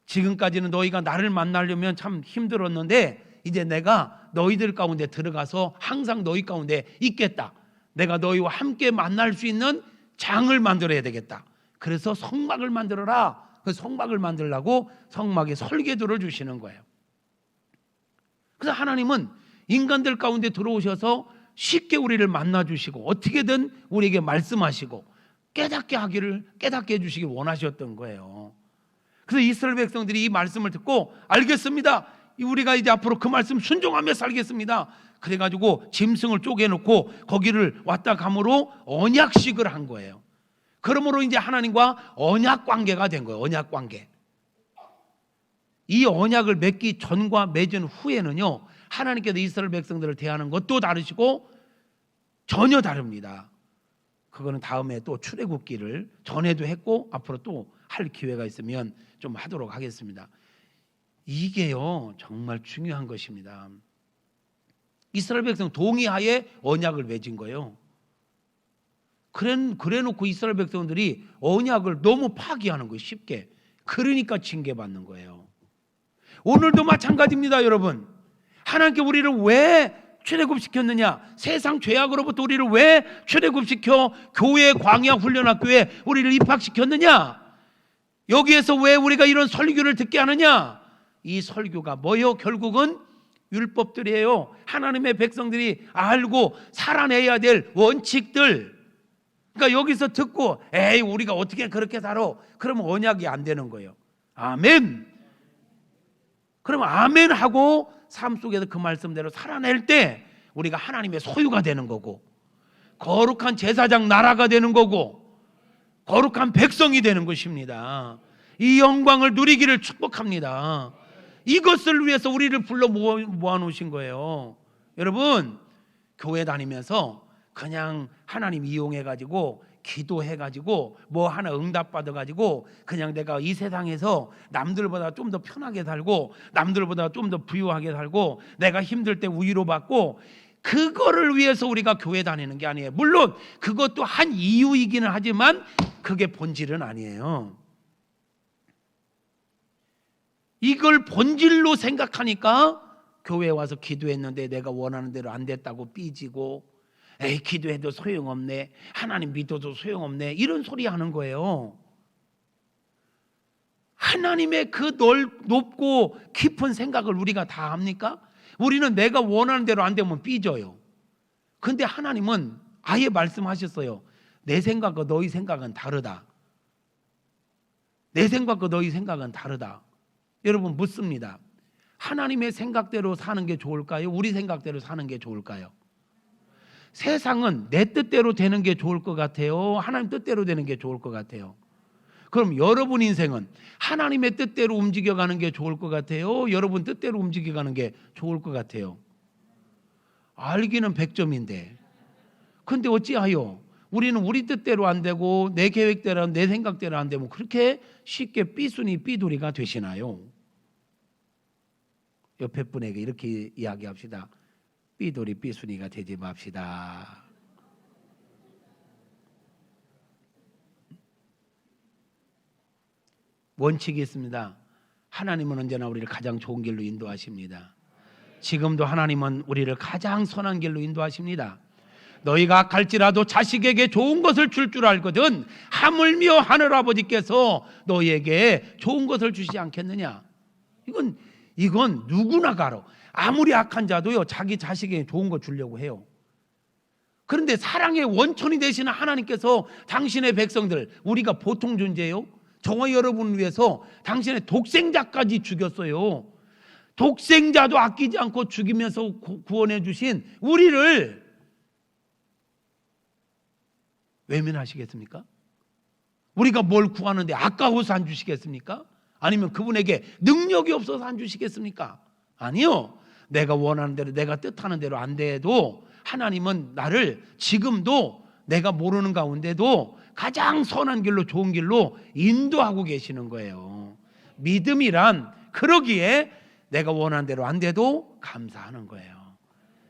지금까지는 너희가 나를 만나려면 참 힘들었는데 이제 내가 너희들 가운데 들어가서 항상 너희 가운데 있겠다. 내가 너희와 함께 만날 수 있는 장을 만들어야 되겠다. 그래서 성막을 만들어라. 그 성막을 만들라고 성막의 설계도를 주시는 거예요. 그래서 하나님은 인간들 가운데 들어오셔서 쉽게 우리를 만나 주시고 어떻게든 우리에게 말씀하시고 깨닫게 해주시길 원하셨던 거예요. 그래서 이스라엘 백성들이 이 말씀을 듣고 알겠습니다. 우리가 이제 앞으로 그 말씀 순종하며 살겠습니다. 그래가지고 짐승을 쪼개놓고 거기를 왔다 감으로 언약식을 한 거예요. 그러므로 이제 하나님과 언약 관계가 된 거예요. 언약 관계. 이 언약을 맺기 전과 맺은 후에는요, 하나님께서 이스라엘 백성들을 대하는 것도 다르시고 전혀 다릅니다. 그거는 다음에 또 출애굽기를 전에도 했고 앞으로 또 할 기회가 있으면 좀 하도록 하겠습니다. 이게요 정말 중요한 것입니다. 이스라엘 백성 동의하에 언약을 맺은 거예요. 그래놓고 이스라엘 백성들이 언약을 너무 파기하는 거예요. 쉽게. 그러니까 징계받는 거예요. 오늘도 마찬가지입니다. 여러분, 하나님께 우리를 왜 출애굽시켰느냐? 세상 죄악으로부터 우리를 왜 출애굽시켜 교회 광야 훈련학교에 우리를 입학시켰느냐? 여기에서 왜 우리가 이런 설교를 듣게 하느냐? 이 설교가 뭐예요? 결국은 율법들이에요. 하나님의 백성들이 알고 살아내야 될 원칙들. 그러니까 여기서 듣고 에이 우리가 어떻게 그렇게 살아? 그러면 언약이 안 되는 거예요. 아멘. 그러면 아멘 하고 삶 속에서 그 말씀대로 살아낼 때 우리가 하나님의 소유가 되는 거고 거룩한 제사장 나라가 되는 거고 거룩한 백성이 되는 것입니다. 이 영광을 누리기를 축복합니다. 이것을 위해서 우리를 불러 모아놓으신 거예요. 여러분, 교회 다니면서 그냥 하나님 이용해가지고 기도해가지고 뭐 하나 응답받아가지고 그냥 내가 이 세상에서 남들보다 좀 더 편하게 살고 남들보다 좀 더 부유하게 살고 내가 힘들 때 위로 받고 그거를 위해서 우리가 교회 다니는 게 아니에요. 물론 그것도 한 이유이기는 하지만 그게 본질은 아니에요. 이걸 본질로 생각하니까 교회에 와서 기도했는데 내가 원하는 대로 안 됐다고 삐지고 에이 기도해도 소용없네, 하나님 믿어도 소용없네, 이런 소리 하는 거예요. 하나님의 그 높고 깊은 생각을 우리가 다 합니까? 우리는 내가 원하는 대로 안 되면 삐져요. 근데 하나님은 아예 말씀하셨어요. 내 생각과 너희 생각은 다르다. 내 생각과 너희 생각은 다르다. 여러분 묻습니다. 하나님의 생각대로 사는 게 좋을까요? 우리 생각대로 사는 게 좋을까요? 세상은 내 뜻대로 되는 게 좋을 것 같아요? 하나님 뜻대로 되는 게 좋을 것 같아요? 그럼 여러분 인생은 하나님의 뜻대로 움직여가는 게 좋을 것 같아요? 여러분 뜻대로 움직여가는 게 좋을 것 같아요? 알기는 100점인데 근데 어찌하여 우리는 우리 뜻대로 안 되고 내 계획대로 내 생각대로 안 되면 그렇게 쉽게 삐순이 삐돌이가 되시나요? 옆에 분에게 이렇게 이야기합시다. 삐돌이 삐순이가 되지 맙시다. 원칙이 있습니다. 하나님은 언제나 우리를 가장 좋은 길로 인도하십니다. 지금도 하나님은 우리를 가장 선한 길로 인도하십니다. 너희가 갈지라도 자식에게 좋은 것을 줄 줄 알거든 하물며 하늘아버지께서 너희에게 좋은 것을 주시지 않겠느냐. 이건 누구나 가로 아무리 악한 자도요 자기 자식에게 좋은 거 주려고 해요. 그런데 사랑의 원천이 되시는 하나님께서 당신의 백성들, 우리가 보통 존재예요. 저와 여러분을 위해서 당신의 독생자까지 죽였어요. 독생자도 아끼지 않고 죽이면서 구원해 주신 우리를 외면하시겠습니까? 우리가 뭘 구하는데 아까워서 안 주시겠습니까? 아니면 그분에게 능력이 없어서 안 주시겠습니까? 아니요. 내가 원하는 대로 내가 뜻하는 대로 안 돼도 하나님은 나를 지금도 내가 모르는 가운데도 가장 선한 길로 좋은 길로 인도하고 계시는 거예요. 믿음이란 그러기에 내가 원하는 대로 안 돼도 감사하는 거예요.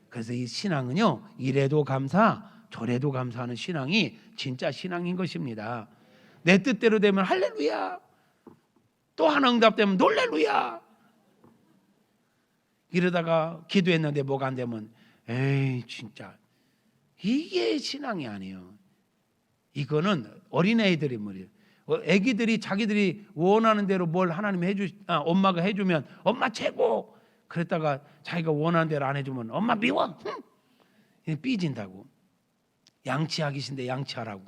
그래서 이 신앙은요 이래도 감사 저래도 감사하는 신앙이 진짜 신앙인 것입니다. 내 뜻대로 되면 할렐루야, 또 하나 응답되면 놀렐루야, 이러다가 기도했는데 뭐가 안 되면 에이 진짜 이게 신앙이 아니에요. 이거는 어린애들이 뭐예요. 애기들이 자기들이 원하는 대로 뭘 하나님이 엄마가 해주면 엄마 최고, 그랬다가 자기가 원하는 대로 안 해주면 엄마 미워, 삐진다고. 양치하기 싫은데 양치하라고,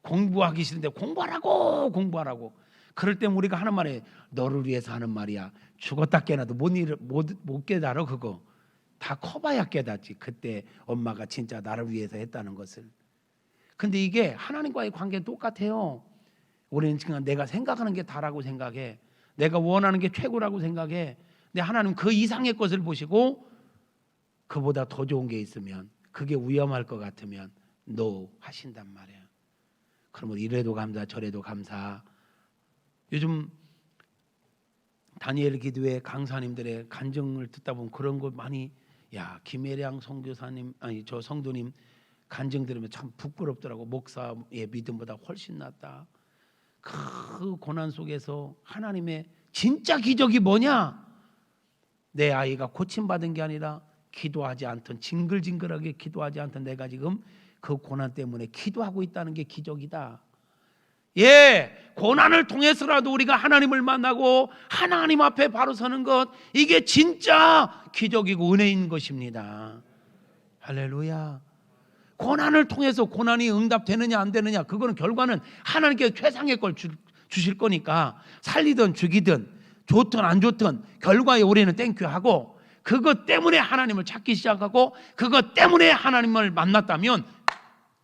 공부하기 싫은데 공부하라고. 그럴 때 우리가 하는 말이 너를 위해서 하는 말이야. 죽었다 깨나도 못 깨달아. 그거 다 커봐야 깨닫지. 그때 엄마가 진짜 나를 위해서 했다는 것을. 근데 이게 하나님과의 관계는 똑같아요. 우리는 지금 내가 생각하는 게 다라고 생각해. 내가 원하는 게 최고라고 생각해. 근데 하나님 그 이상의 것을 보시고 그보다 더 좋은 게 있으면, 그게 위험할 것 같으면 NO 하신단 말이에요. 그러면 이래도 감사 저래도 감사. 요즘 다니엘 기도회 강사님들의 간증을 듣다 보면 그런 거 많이, 야 김혜량 선교사님 저 성도님 간증 들으면 참 부끄럽더라고. 목사의 믿음보다 훨씬 낫다. 그 고난 속에서 하나님의 진짜 기적이 뭐냐? 내 아이가 고침받은 게 아니라 기도하지 않던, 징글징글하게 기도하지 않던 내가 지금 그 고난 때문에 기도하고 있다는 게 기적이다. 예, 고난을 통해서라도 우리가 하나님을 만나고 하나님 앞에 바로 서는 것, 이게 진짜 기적이고 은혜인 것입니다. 할렐루야. 고난을 통해서 고난이 응답되느냐 안 되느냐, 그거는 결과는 하나님께서 최상의 걸 주실 거니까 살리든 죽이든 좋든 안 좋든 결과에 우리는 땡큐하고, 그것 때문에 하나님을 찾기 시작하고 그것 때문에 하나님을 만났다면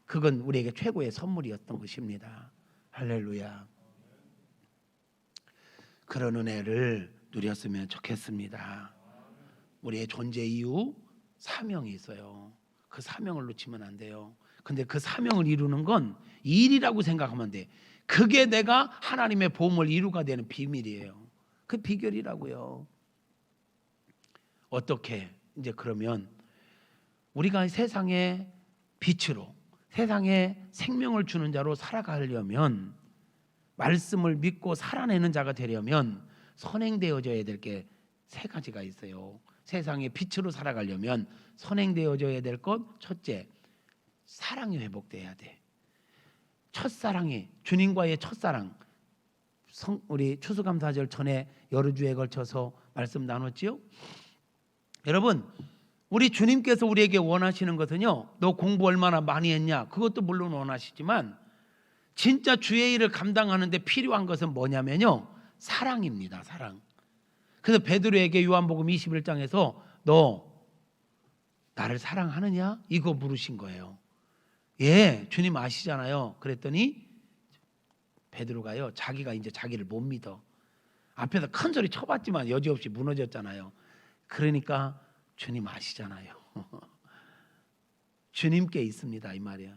그건 우리에게 최고의 선물이었던 것입니다. 할렐루야. 그런 은혜를 누렸으면 좋겠습니다. 우리의 존재 이유, 사명이 있어요. 그 사명을 놓치면 안 돼요. 근데 그 사명을 이루는 건 일이라고 생각하면 돼. 그게 내가 하나님의 보험을 이루가 되는 비밀이에요. 그 비결이라고요. 어떻게 이제 그러면 우리가 세상의 빛으로, 세상에 생명을 주는 자로 살아가려면, 말씀을 믿고 살아내는 자가 되려면 선행되어져야 될 게 세 가지가 있어요. 세상의 빛으로 살아가려면 선행되어져야 될 것, 첫째, 사랑이 회복돼야 돼. 첫사랑이, 주님과의 첫사랑. 우리 추수감사절 전에 여러 주에 걸쳐서 말씀 나눴지요. 여러분, 우리 주님께서 우리에게 원하시는 것은요, 너 공부 얼마나 많이 했냐, 그것도 물론 원하시지만 진짜 주의 일을 감당하는데 필요한 것은 뭐냐면요, 사랑입니다. 사랑. 그래서 베드로에게 요한복음 21장에서 너 나를 사랑하느냐, 이거 물으신 거예요. 예, 주님 아시잖아요. 그랬더니 베드로가요, 자기가 이제 자기를 못 믿어. 앞에서 큰 소리 쳐봤지만 여지없이 무너졌잖아요. 그러니까 주님 아시잖아요. 주님께 있습니다 이 말이야.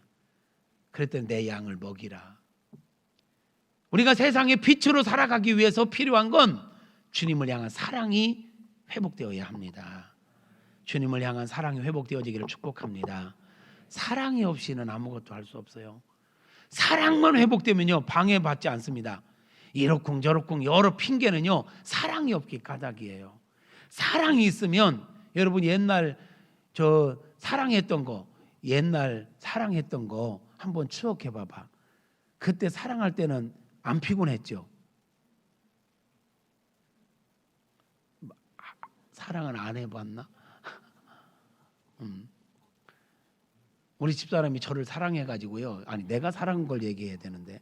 그랬더니 내 양을 먹이라. 우리가 세상의 빛으로 살아가기 위해서 필요한 건 주님을 향한 사랑이 회복되어야 합니다. 주님을 향한 사랑이 회복되어지기를 축복합니다. 사랑이 없이는 아무것도 할 수 없어요. 사랑만 회복되면요 방해받지 않습니다. 이러쿵저러쿵 여러 핑계는요 사랑이 없기 까닭이에요. 사랑이 있으면 여러분 옛날 사랑했던 거, 옛날 사랑했던 거 한번 추억해 봐봐. 그때 사랑할 때는 안 피곤했죠? 사랑은 안 해봤나? 우리 집사람이 저를 사랑해가지고요, 아니 내가 사랑한 걸 얘기해야 되는데,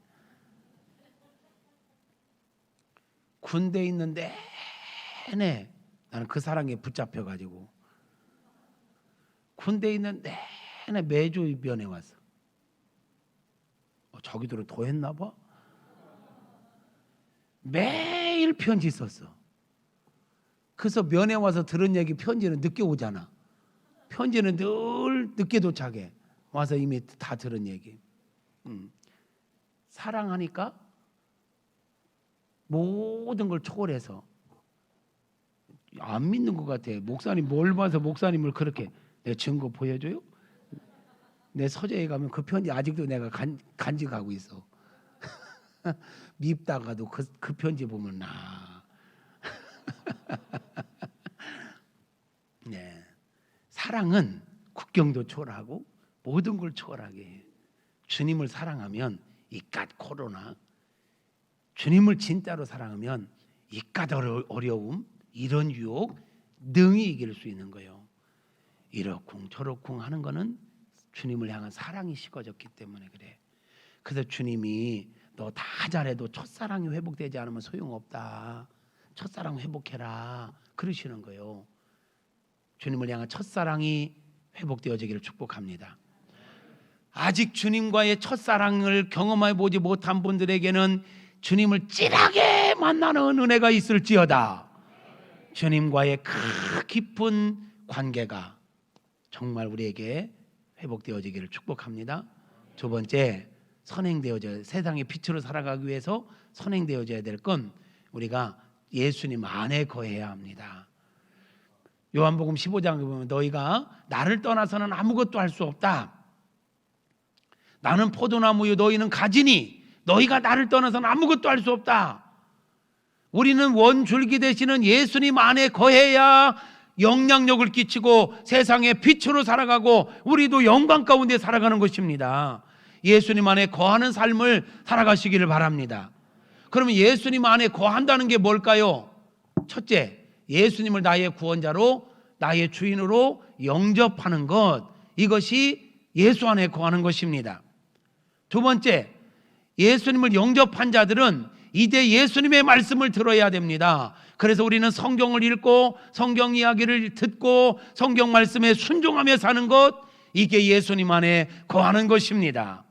군대에 있는 내내 나는 그 사랑에 붙잡혀가지고 군대에 있는 내내 매주 면회 왔어. 저기들은 더 했나 봐. 매일 편지 썼어. 그래서 면회 와서 들은 얘기 편지는 늦게 오잖아. 편지는 늘 늦게 도착해. 와서 이미 다 들은 얘기. 사랑하니까 모든 걸 초월해서. 안 믿는 것 같아. 목사님 뭘 봐서 목사님을 그렇게. 내 증거 보여줘요? 내 서재에 가면 그 편지 아직도 내가 간직하고 있어. 밉다가도 그 편지 보면 나. 네. 사랑은 국경도 초월하고 모든 걸 초월하게 해. 주님을 사랑하면 이깟 코로나, 주님을 진짜로 사랑하면 이깟 어려움, 이런 유혹 능히 이길 수 있는 거예요. 이러쿵 저러쿵 하는 거는 주님을 향한 사랑이 식어졌기 때문에 그래. 그래서 주님이 너 다 잘해도 첫사랑이 회복되지 않으면 소용없다. 첫사랑 회복해라. 그러시는 거예요. 주님을 향한 첫사랑이 회복되어지기를 축복합니다. 아직 주님과의 첫사랑을 경험해 보지 못한 분들에게는 주님을 찐하게 만나는 은혜가 있을지어다. 주님과의 그 깊은 관계가 정말 우리에게 회복되어지기를 축복합니다. 두 번째, 선행되어져야, 세상의 빛으로 살아가기 위해서 선행되어져야 될 건 우리가 예수님 안에 거해야 합니다. 요한복음 15장에 보면 너희가 나를 떠나서는 아무것도 할 수 없다. 나는 포도나무요 너희는 가지니 너희가 나를 떠나서는 아무것도 할 수 없다. 우리는 원줄기 되시는 예수님 안에 거해야 영향력을 끼치고 세상의 빛으로 살아가고 우리도 영광 가운데 살아가는 것입니다. 예수님 안에 거하는 삶을 살아가시기를 바랍니다. 그러면 예수님 안에 거한다는 게 뭘까요? 첫째, 예수님을 나의 구원자로 나의 주인으로 영접하는 것, 이것이 예수 안에 거하는 것입니다. 두 번째, 예수님을 영접한 자들은 이제 예수님의 말씀을 들어야 됩니다. 그래서 우리는 성경을 읽고 성경 이야기를 듣고 성경 말씀에 순종하며 사는 것, 이게 예수님 안에 거하는 것입니다.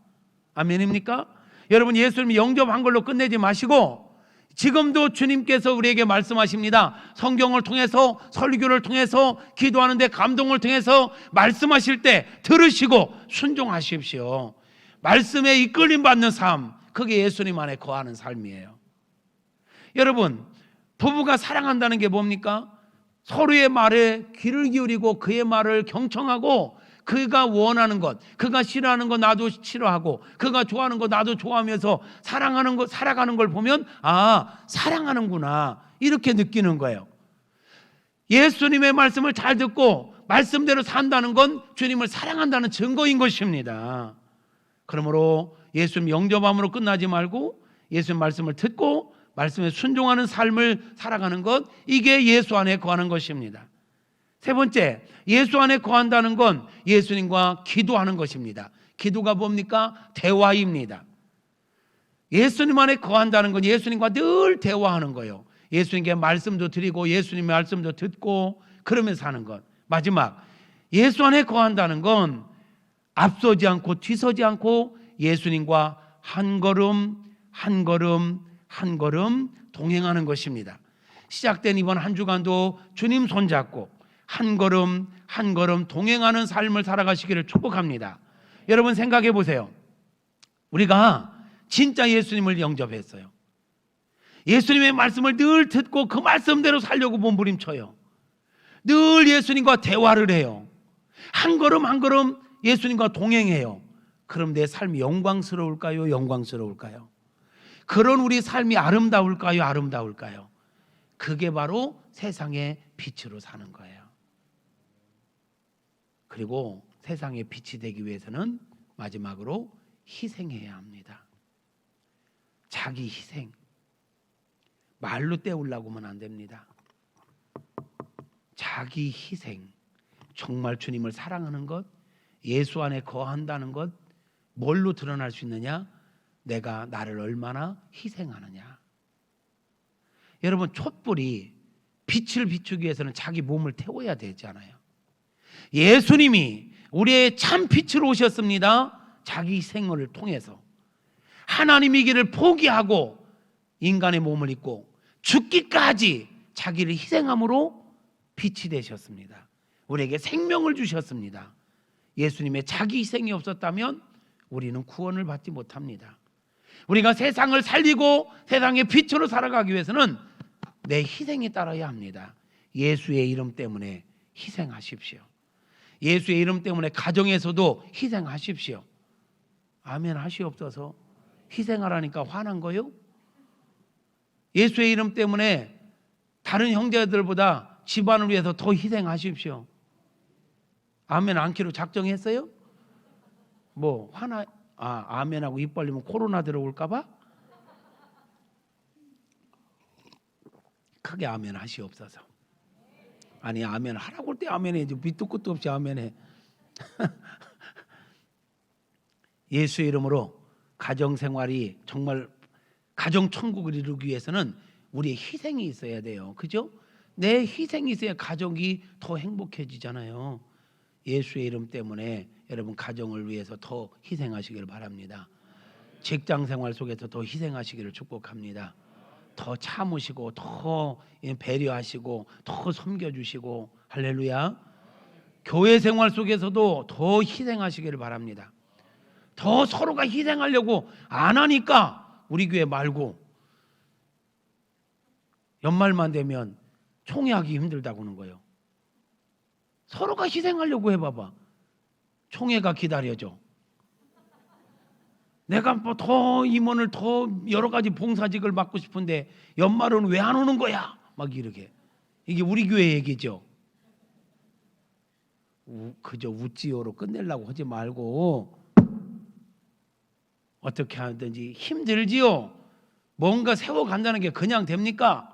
아멘입니까? 여러분, 예수님 영접한 걸로 끝내지 마시고 지금도 주님께서 우리에게 말씀하십니다. 성경을 통해서, 설교를 통해서, 기도하는데 감동을 통해서 말씀하실 때 들으시고 순종하십시오. 말씀에 이끌림 받는 삶, 그게 예수님 안에 거하는 삶이에요. 여러분, 부부가 사랑한다는 게 뭡니까? 서로의 말에 귀를 기울이고 그의 말을 경청하고 그가 원하는 것, 그가 싫어하는 것 나도 싫어하고 그가 좋아하는 것 나도 좋아하면서 사랑하는 것, 살아가는 걸 보면 아, 사랑하는구나, 이렇게 느끼는 거예요. 예수님의 말씀을 잘 듣고 말씀대로 산다는 건 주님을 사랑한다는 증거인 것입니다. 그러므로 예수님 영접함으로 끝나지 말고 예수님 말씀을 듣고 말씀에 순종하는 삶을 살아가는 것, 이게 예수 안에 거하는 것입니다. 세 번째, 예수 안에 거한다는 건 예수님과 기도하는 것입니다. 기도가 뭡니까? 대화입니다. 예수님 안에 거한다는 건 예수님과 늘 대화하는 거예요. 예수님께 말씀도 드리고 예수님의 말씀도 듣고 그러면서 하는 것. 마지막, 예수 안에 거한다는 건 앞서지 않고 뒤서지 않고 예수님과 한 걸음 한 걸음 한 걸음 동행하는 것입니다. 시작된 이번 한 주간도 주님 손잡고 한 걸음 한 걸음 동행하는 삶을 살아가시기를 축복합니다. 여러분 생각해 보세요. 우리가 진짜 예수님을 영접했어요. 예수님의 말씀을 늘 듣고 그 말씀대로 살려고 몸부림쳐요. 늘 예수님과 대화를 해요. 한 걸음 한 걸음 예수님과 동행해요. 그럼 내 삶이 영광스러울까요? 영광스러울까요? 그런 우리 삶이 아름다울까요? 아름다울까요? 그게 바로 세상의 빛으로 사는 거예요. 그리고 세상의 빛이 되기 위해서는 마지막으로 희생해야 합니다. 자기 희생. 말로 때우려고 하면 안 됩니다. 자기 희생. 정말 주님을 사랑하는 것, 예수 안에 거한다는 것, 뭘로 드러날 수 있느냐? 내가 나를 얼마나 희생하느냐. 여러분 촛불이 빛을 비추기 위해서는 자기 몸을 태워야 되잖아요. 예수님이 우리의 참 빛으로 오셨습니다. 자기 희생을 통해서 하나님의 길을 포기하고 인간의 몸을 입고 죽기까지 자기를 희생함으로 빛이 되셨습니다. 우리에게 생명을 주셨습니다. 예수님의 자기 희생이 없었다면 우리는 구원을 받지 못합니다. 우리가 세상을 살리고 세상의 빛으로 살아가기 위해서는 내 희생이 따라야 합니다. 예수의 이름 때문에 희생하십시오. 예수의 이름 때문에 가정에서도 희생하십시오. 아멘 하시옵소서. 희생하라니까 화난 거요? 예수의 이름 때문에 다른 형제들보다 집안을 위해서 더 희생하십시오. 아멘 않기로 작정했어요? 뭐 화나? 아멘하고 입 벌리면 코로나 들어올까 봐? 크게 아멘 하시옵소서. 아니 아멘 하라고 할 때 아멘해. 밑도 끝도 없이 아멘해. 예수의 이름으로 가정생활이 정말 가정천국을 이루기 위해서는 우리의 희생이 있어야 돼요. 그죠? 내 희생이 있어야 가정이 더 행복해지잖아요. 예수의 이름 때문에 여러분 가정을 위해서 더 희생하시기를 바랍니다. 직장생활 속에서 더 희생하시기를 축복합니다. 더 참으시고 더 배려하시고 더 섬겨주시고 할렐루야. 교회 생활 속에서도 더 희생하시기를 바랍니다. 더 서로가 희생하려고 안 하니까 우리 교회 말고 연말만 되면 총회하기 힘들다고 하는 거예요. 서로가 희생하려고 해봐봐. 총회가 기다려져. 내가 뭐 더 임원을 더 여러 가지 봉사직을 맡고 싶은데 연말은 왜 안 오는 거야? 막 이렇게. 이게 우리 교회 얘기죠. 그저 웃지요로 끝내려고 하지 말고 어떻게 하든지 힘들지요. 뭔가 세워간다는 게 그냥 됩니까?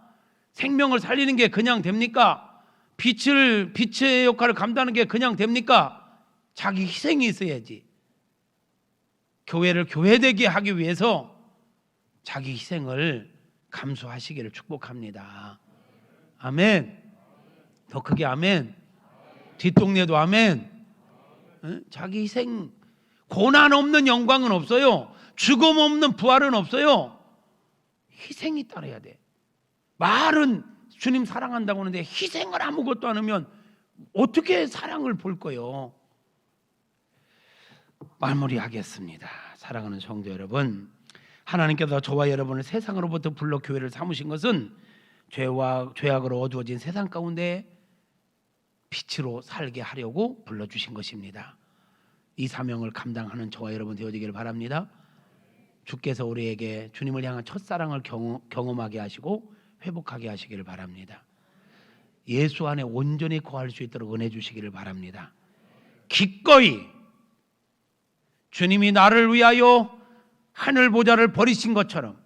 생명을 살리는 게 그냥 됩니까? 빛의 역할을 감당하는 게 그냥 됩니까? 자기 희생이 있어야지. 교회를 교회되게 하기 위해서 자기 희생을 감수하시기를 축복합니다. 아멘. 더 크게 아멘. 뒷동네도 아멘. 자기 희생. 고난 없는 영광은 없어요. 죽음 없는 부활은 없어요. 희생이 따라야 돼. 말은 주님 사랑한다고 하는데 희생을 아무것도 안 하면 어떻게 사랑을 볼 거요? 마무리하겠습니다. 사랑하는 성도 여러분, 하나님께서 저와 여러분을 세상으로부터 불러 교회를 삼으신 것은 죄악으로 어두워진 세상 가운데 빛으로 살게 하려고 불러주신 것입니다. 이 사명을 감당하는 저와 여러분 되어지기를 바랍니다. 주께서 우리에게 주님을 향한 첫사랑을 경험하게 하시고 회복하게 하시기를 바랍니다. 예수 안에 온전히 거할 수 있도록 은혜 주시기를 바랍니다. 기꺼이 주님이 나를 위하여 하늘 보좌를 버리신 것처럼,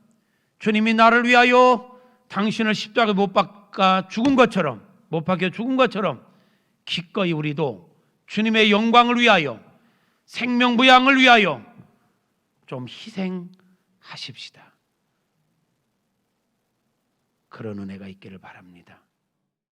주님이 나를 위하여 당신을 십자가에 못 박아 죽은 것처럼, 못 박혀 죽은 것처럼 기꺼이 우리도 주님의 영광을 위하여, 생명 부양을 위하여 좀 희생하십시다. 그런 은혜가 있기를 바랍니다.